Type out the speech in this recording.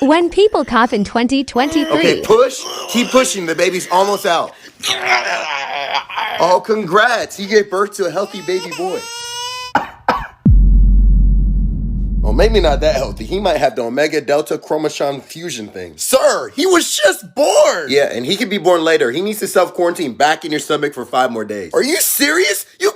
When people cough in 2023. Okay, push. Keep pushing. The baby's almost out. Oh, congrats. You gave birth to a healthy baby boy. Well, maybe not that healthy. He might have the Omega Delta chromosome fusion thing. Sir, he was just born. Yeah, and he could be born later. He needs to self-quarantine back in your stomach for 5 more days. Are you serious? You